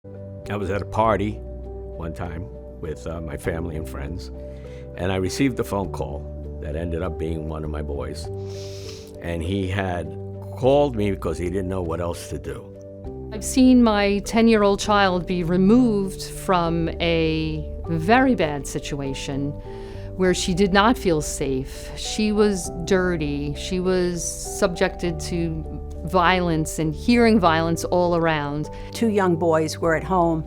I was at a party one time with my family and friends, and I received a phone call that ended up being one of my boys. And he had called me because he didn't know what else to do. I've seen my 10-year-old child be removed from a very bad situation where she did not feel safe. She was dirty. She was subjected to violence and hearing violence all around. 2 young boys were at home,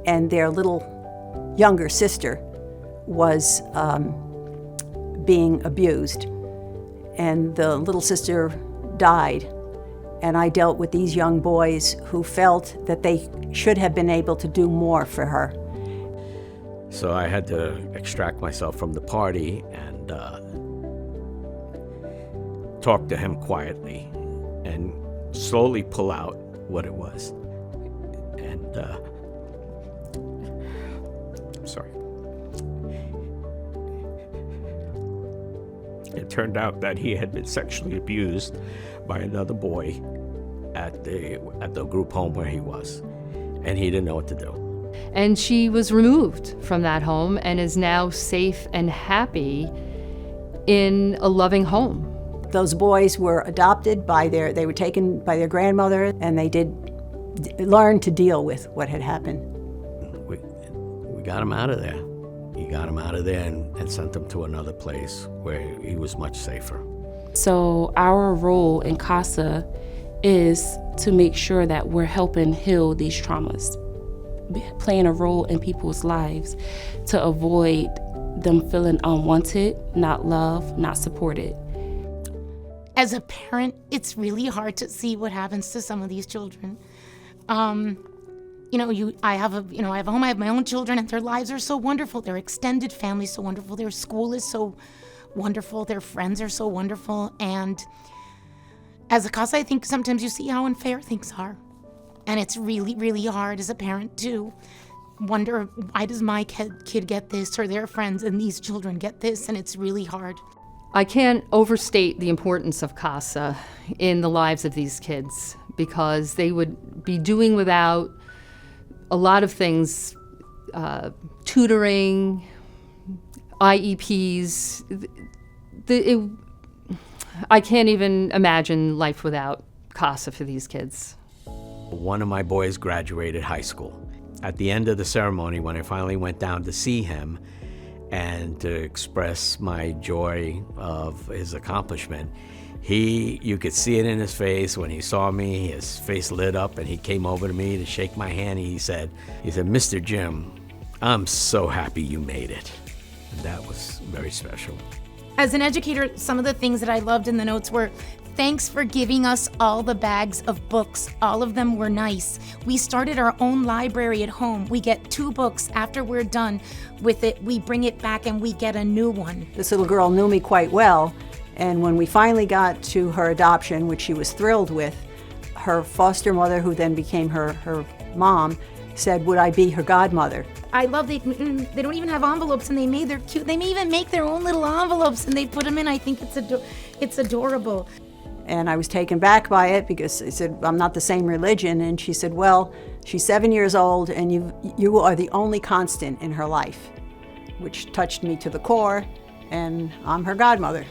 and their little younger sister was being abused. And the little sister died. And I dealt with these young boys who felt that they should have been able to do more for her. So I had to extract myself from the party and talk to him quietly and slowly pull out what it was. And I'm sorry. It turned out that he had been sexually abused by another boy at the group home where he was, and he didn't know what to do. And she was removed from that home and is now safe and happy in a loving home. Those boys were adopted they were taken by their grandmother, and they did learn to deal with what had happened. We got him out of there. He got him out of there and sent him to another place where he was much safer. So our role in CASA is to make sure that we're helping heal these traumas, playing a role in people's lives to avoid them feeling unwanted, not loved, not supported. As a parent, it's really hard to see what happens to some of these children. I have a home, I have my own children, and their lives are so wonderful. Their extended family is so wonderful. Their school is so wonderful. Their friends are so wonderful. And as a CASA, I think sometimes you see how unfair things are. And it's really, really hard as a parent to wonder, why does my kid get this, or their friends and these children get this? And it's really hard. I can't overstate the importance of CASA in the lives of these kids, because they would be doing without a lot of things, tutoring, IEPs. I can't even imagine life without CASA for these kids. One of my boys graduated high school. At the end of the ceremony, when I finally went down to see him and to express my joy of his accomplishment, you could see it in his face. When he saw me, his face lit up, and he came over to me to shake my hand. He said, "Mr. Jim, I'm so happy you made it." And that was very special. As an educator, some of the things that I loved in the notes were, "Thanks for giving us all the bags of books. All of them were nice. We started our own library at home. We get 2 books. After we're done with it, we bring it back and we get a new one." This little girl knew me quite well, and when we finally got to her adoption, which she was thrilled with, her foster mother, who then became her mom, said, would I be her godmother? I love they don't even have envelopes, and they're cute. They may even make their own little envelopes and they put them in. I think it's adorable. And I was taken back by it, because I said, I'm not the same religion. And she said, well, she's 7 years old, and you are the only constant in her life, which touched me to the core, and I'm her godmother.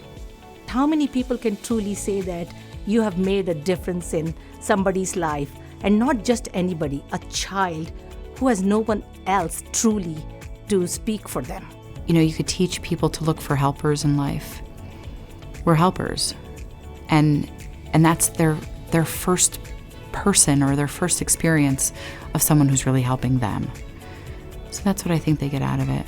How many people can truly say that you have made a difference in somebody's life, and not just anybody, a child who has no one else truly to speak for them? You could teach people to look for helpers in life. We're helpers. And that's their first person, or their first experience of someone who's really helping them. So that's what I think they get out of it.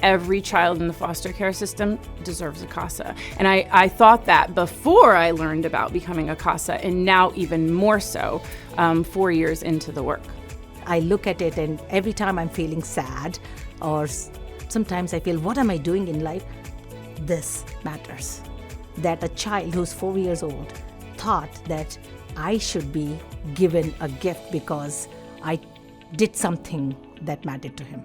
Every child in the foster care system deserves a CASA. And I thought that before I learned about becoming a CASA, and now even more so 4 years into the work. I look at it, and every time I'm feeling sad, or sometimes I feel, what am I doing in life? This matters. That a child who's 4 years old thought that I should be given a gift because I did something that mattered to him.